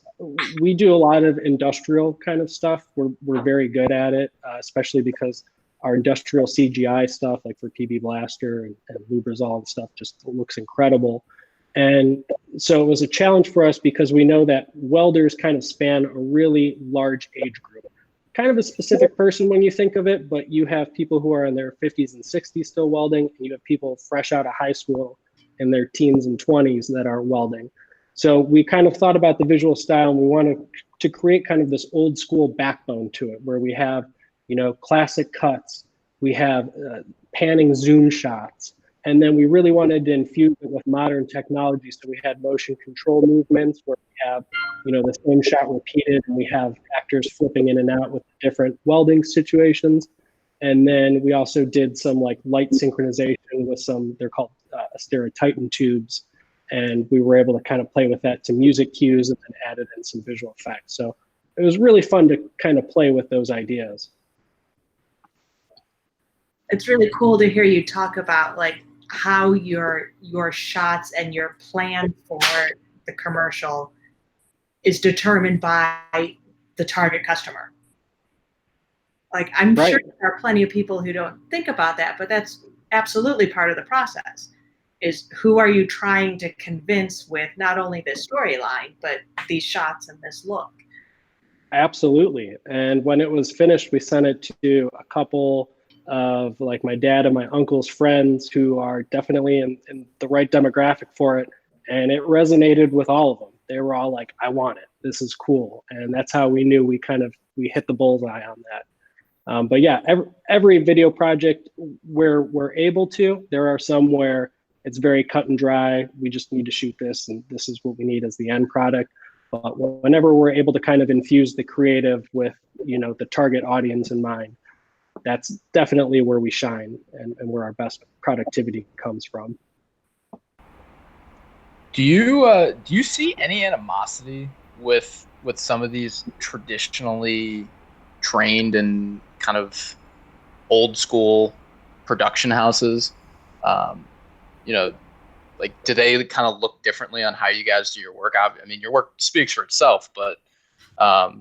we do a lot of industrial kind of stuff. We're very good at it, especially because our industrial CGI stuff, like for PB Blaster and Lubrizol and stuff, just looks incredible. And so it was a challenge for us because we know that welders kind of span a really large age group. kind of a specific person when you think of it, but you have people who are in their 50s and 60s still welding, and you have people fresh out of high school in their teens and 20s that are welding. So we kind of thought about the visual style, and we wanted to create kind of this old school backbone to it, where we have, classic cuts, we have panning zoom shots, and then we really wanted to infuse it with modern technology. So we had motion control movements where we have, the same shot repeated, and we have actors flipping in and out with different welding situations. And then we also did some like light synchronization with some, they're called Titan tubes. And we were able to kind of play with that to music cues and then added in some visual effects. So it was really fun to kind of play with those ideas. It's really cool to hear you talk about like how your shots and your plan for the commercial is determined by the target customer. Like, I'm sure there are plenty of people who don't think about that, but that's absolutely part of the process, is who are you trying to convince with not only this storyline, but these shots and this look. Absolutely. And when it was finished, we sent it to a couple of like my dad and my uncle's friends who are definitely in the right demographic for it. And it resonated with all of them. They were all like, I want it. This is cool. And that's how we knew we hit the bullseye on that. But yeah, every video project where we're able to, there are some where it's very cut and dry. We just need to shoot this, and this is what we need as the end product. But whenever we're able to kind of infuse the creative with, the target audience in mind, that's definitely where we shine and where our best productivity comes from. Do you see any animosity with some of these traditionally trained and kind of old school production houses? Like, do they kind of look differently on how you guys do your work? I mean, your work speaks for itself, but I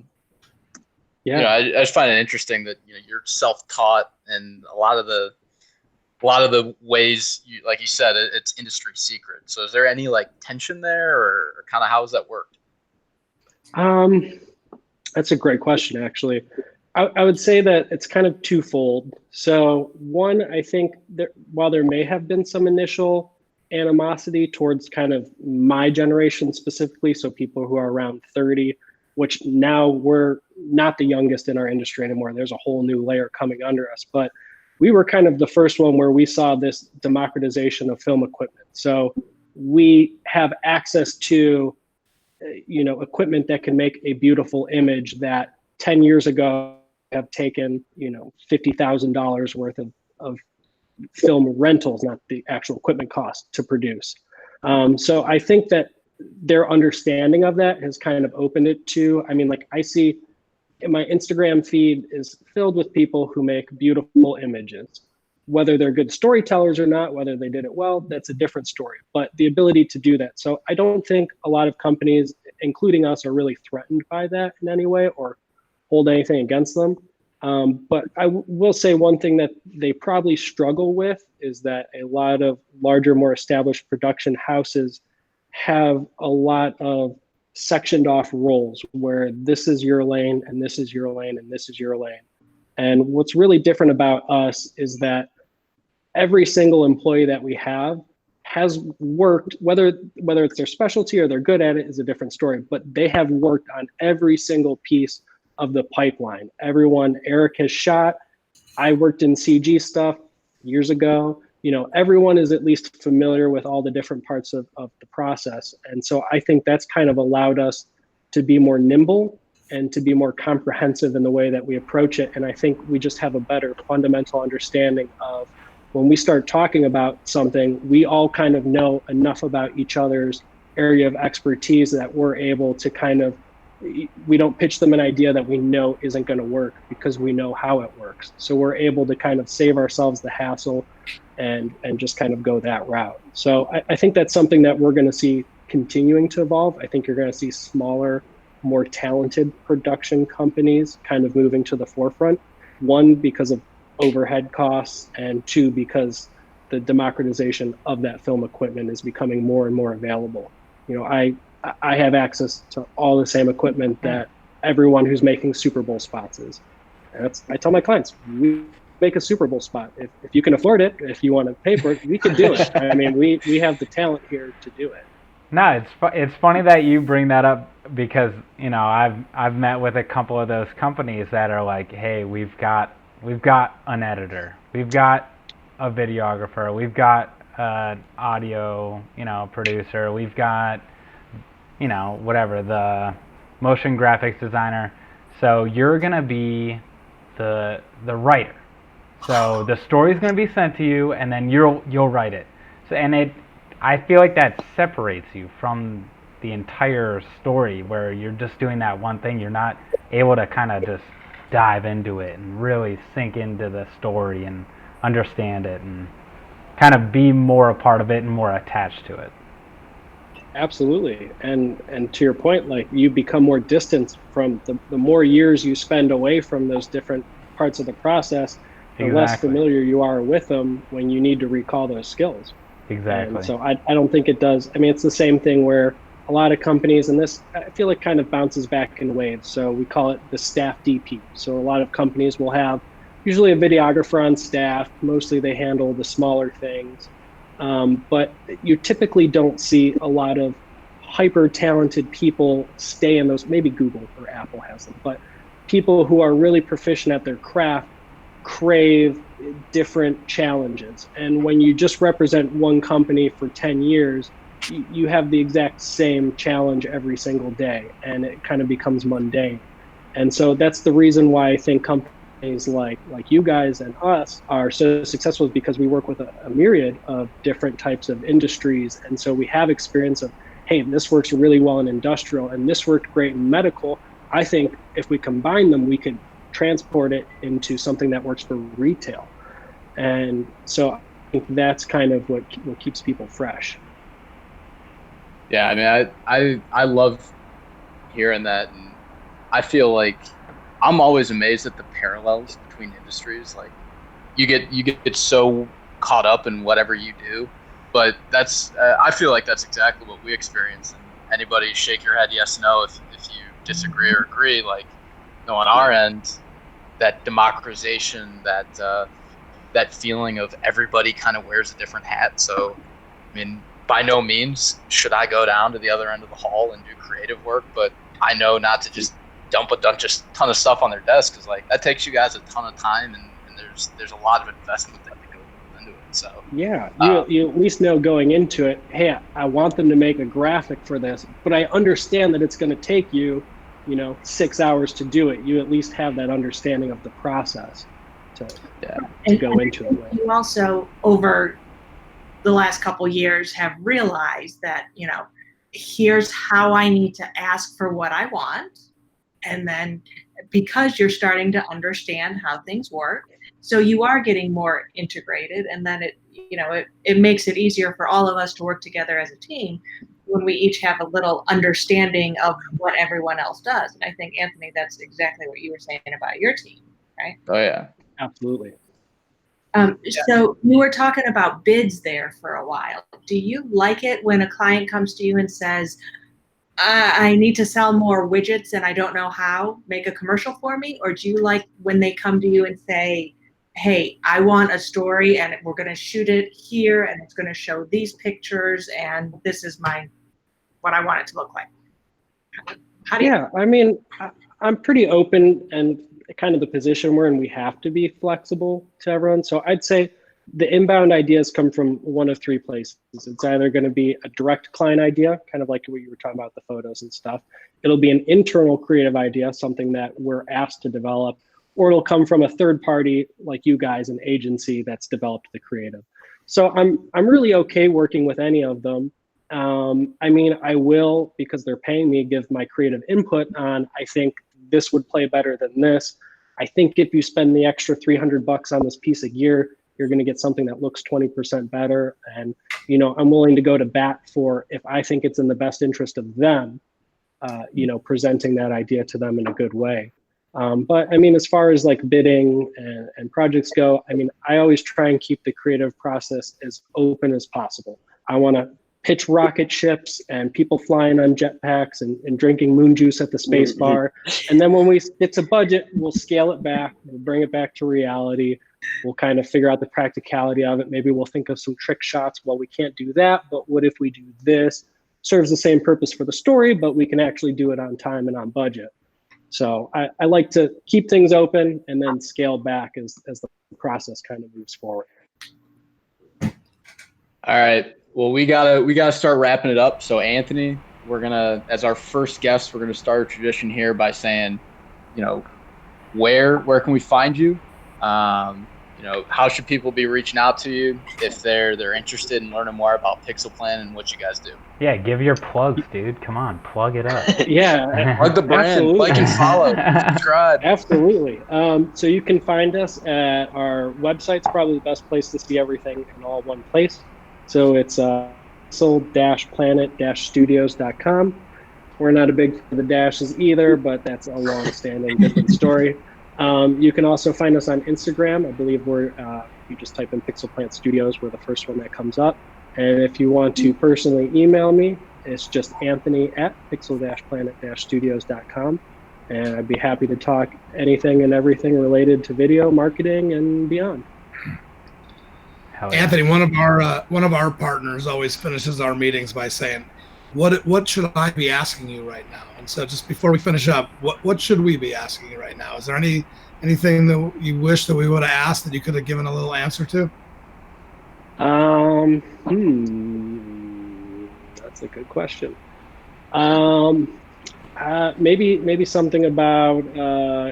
just find it interesting that you're self-taught, and a lot of the ways like you said, it's industry secret. So is there any like tension there, or kind of how has that worked? That's a great question, actually. I would say that it's kind of twofold. So one, I think that while there may have been some initial animosity towards kind of my generation specifically, so people who are around 30, which now we're not the youngest in our industry anymore. There's a whole new layer coming under us, but we were kind of the first one where we saw this democratization of film equipment. So we have access to, equipment that can make a beautiful image that 10 years ago have taken, $50,000 worth of film rentals, not the actual equipment cost to produce. So I think that their understanding of that has kind of opened it to, I see my Instagram feed is filled with people who make beautiful images. Whether they're good storytellers or not, whether they did it well, that's a different story. But the ability to do that. So I don't think a lot of companies, including us, are really threatened by that in any way or hold anything against them. But I will say one thing that they probably struggle with is that a lot of larger, more established production houses have a lot of sectioned off roles where this is your lane and this is your lane and this is your lane. And what's really different about us is that every single employee that we have has worked, whether it's their specialty or they're good at it is a different story, but they have worked on every single piece of the pipeline. Eric has shot, I worked in CG stuff years ago. Everyone is at least familiar with all the different parts of the process. And so I think that's kind of allowed us to be more nimble and to be more comprehensive in the way that we approach it. And I think we just have a better fundamental understanding of when we start talking about something, we all kind of know enough about each other's area of expertise that we're able to we don't pitch them an idea that we know isn't going to work because we know how it works. So we're able to kind of save ourselves the hassle and just kind of go that route. So I think that's something that we're going to see continuing to evolve. I think you're going to see smaller, more talented production companies kind of moving to the forefront. One, because of overhead costs, and two, because the democratization of that film equipment is becoming more and more available. I have access to all the same equipment that everyone who's making Super Bowl spots is. And I tell my clients, we make a Super Bowl spot. If you can afford it, if you want to pay for it, we can do it. I mean, we have the talent here to do it. No, it's funny that you bring that up because I've met with a couple of those companies that are like, hey, we've got an editor, we've got a videographer, we've got an audio producer, we've got whatever, the motion graphics designer. So you're gonna be the writer. So the story's gonna be sent to you, and then you'll write it. So I feel like that separates you from the entire story, where you're just doing that one thing. You're not able to kind of just dive into it and really sink into the story and understand it and kind of be more a part of it and more attached to it. Absolutely. And to your point, like, you become more distant from the more years you spend away from those different parts of the process, the less familiar you are with them when you need to recall those skills. Exactly. And so I don't think it does. I mean, it's the same thing where a lot of companies, and this, I feel like, kind of bounces back in waves. So we call it the staff DP. So a lot of companies will have usually a videographer on staff. Mostly they handle the smaller things. But you typically don't see a lot of hyper talented people stay in those. Maybe Google or Apple has them, but people who are really proficient at their craft crave different challenges. And when you just represent one company for 10 years, you have the exact same challenge every single day, and it kind of becomes mundane. And so that's the reason why I think companies like you guys and us are so successful, is because we work with a myriad of different types of industries. And so we have experience of, hey, this works really well in industrial and this worked great in medical. I think if we combine them, we could transport it into something that works for retail. And so I think that's kind of what keeps people fresh. Yeah, I mean, I love hearing that, and I feel like I'm always amazed at the parallels between industries. Like, you get so caught up in whatever you do, but that's I feel like that's exactly what we experience. And anybody shake your head yes, no, if you disagree or agree. Like, on our end, that democratization, that feeling of everybody kind of wears a different hat. So, I mean, by no means should I go down to the other end of the hall and do creative work, but I know not to just dump a ton of stuff on their desk, because like that takes you guys a ton of time, and there's a lot of investment that goes into it. So yeah, you at least know going into it, hey, I want them to make a graphic for this, but I understand that it's going to take you 6 hours to do it. You at least have that understanding of the process to go into it with. You also, over the last couple years, have realized that, here's how I need to ask for what I want. And then because you're starting to understand how things work, so you are getting more integrated, and then it makes it easier for all of us to work together as a team when we each have a little understanding of what everyone else does. And I think, Anthony, that's exactly what you were saying about your team, right? Oh yeah, absolutely. So you were talking about bids there for a while. Do you like it when a client comes to you and says, I need to sell more widgets and I don't know how, make a commercial for me? Or do you like when they come to you and say, hey, I want a story and we're going to shoot it here and it's going to show these pictures and this is what I want it to look like? How do you? Yeah, I mean, I'm pretty open, and kind of the position we're in, we have to be flexible to everyone. So I'd say the inbound ideas come from one of three places. It's either going to be a direct client idea, kind of like what you were talking about, the photos and stuff. It'll be an internal creative idea, something that we're asked to develop, or it'll come from a third party like you guys, an agency that's developed the creative. So I'm really okay working with any of them. I mean, I will, because they're paying me, give my creative input on, I think this would play better than this. I think if you spend the extra $300 on this piece of gear, you're going to get something that looks 20% better. And, I'm willing to go to bat for, if I think it's in the best interest of them, presenting that idea to them in a good way. But I mean, as far as like bidding and projects go, I mean, I always try and keep the creative process as open as possible. I want to pitch rocket ships and people flying on jetpacks and drinking moon juice at the space bar. And then when we get to budget, we'll scale it back. We'll bring it back to reality. We'll kind of figure out the practicality of it. Maybe we'll think of some trick shots. Well, we can't do that, but what if we do this? Serves the same purpose for the story, but we can actually do it on time and on budget. So I like to keep things open and then scale back as the process kind of moves forward. All right. Well, we gotta start wrapping it up. So Anthony, we're gonna, as our first guest, we're gonna start a tradition here by saying, where can we find you? How should people be reaching out to you if they're interested in learning more about Pixelplan and what you guys do? Yeah, give your plugs, dude. Come on, plug it up. Yeah, plug the brand, absolutely. like and follow, subscribe. Absolutely. So you can find us at our website's probably the best place to see everything in all one place. So it's pixel-planet-studios.com. We're not a big fan of the dashes either, but that's a long-standing different story. You can also find us on Instagram. I believe you just type in Pixel Plant Studios. We're the first one that comes up. And if you want to personally email me, it's just anthony@pixel-planet-studios.com. And I'd be happy to talk anything and everything related to video, marketing, and beyond. Hell yeah. Anthony, one of our partners always finishes our meetings by saying, what should I be asking you right now? And so just before we finish up, what should we be asking you right now? Is there anything that you wish that we would have asked that you could have given a little answer to? That's a good question. Maybe something about,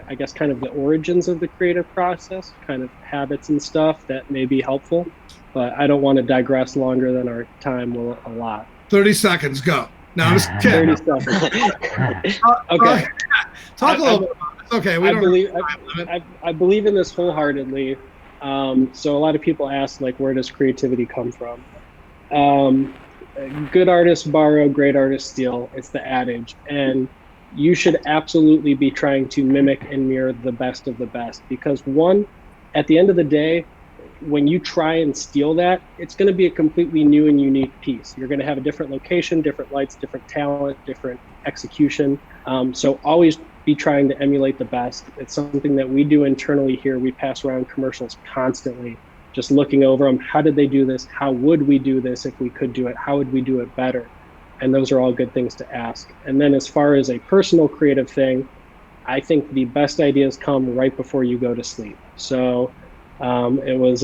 I guess, kind of the origins of the creative process, kind of habits and stuff that may be helpful, but I don't want to digress longer than our time will allow. 30 seconds, go. No, I'm just kidding. 30 seconds. Okay. Talk a little bit about it. It's okay. I believe in this wholeheartedly. So a lot of people ask, like, where does creativity come from? Good artists borrow, great artists steal. It's the adage. And you should absolutely be trying to mimic and mirror the best of the best. Because one, at the end of the day, when you try and steal that, it's going to be a completely new and unique piece. You're going to have a different location, different lights, different talent, different execution. So always be trying to emulate the best. It's something that we do internally here. We pass around commercials constantly, just looking over them. How did they do this? How would we do this if we could do it? How would we do it better? And those are all good things to ask. And then as far as a personal creative thing, I think the best ideas come right before you go to sleep. So it was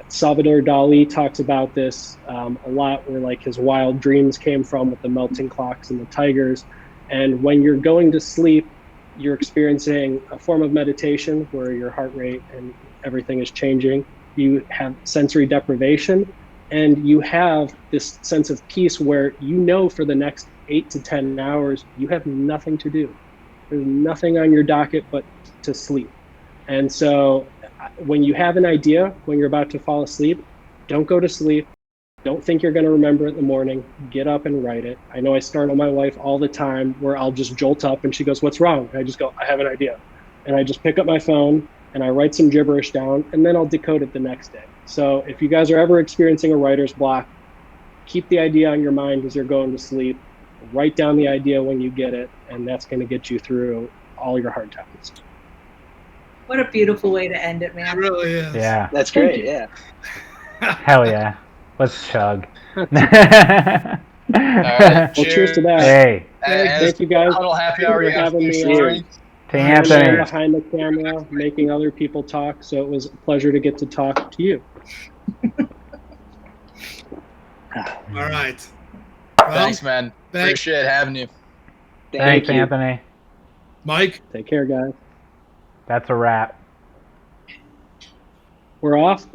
Salvador Dali talks about this a lot, where like his wild dreams came from with the melting clocks and the tigers. And when you're going to sleep, you're experiencing a form of meditation where your heart rate and everything is changing. You have sensory deprivation, and you have this sense of peace where for the next 8 to 10 hours, you have nothing to do. There's nothing on your docket but to sleep. And so when you have an idea, when you're about to fall asleep, don't go to sleep. Don't think you're going to remember it in the morning. Get up and write it. I know I startle my wife all the time where I'll just jolt up and she goes, "What's wrong?" And I just go, "I have an idea." And I just pick up my phone and I write some gibberish down, and then I'll decode it the next day. So if you guys are ever experiencing a writer's block, keep the idea on your mind as you're going to sleep. Write down the idea when you get it, and that's going to get you through all your hard times. What a beautiful way to end it, It man. really is. Yeah. That's great. Yeah. Hell yeah. Let's chug. All right, Well, cheers to that. Hey, Thank you guys. Huddle happy hour. You for guys having me finish on. drink. to I'm Anthony. behind the camera, making other people talk. So it was a pleasure to get to talk to you. All right. Well, Thanks, man. thanks. Appreciate having you. Thanks, you. Anthony. Mike, Take care, guys. That's a wrap. We're off.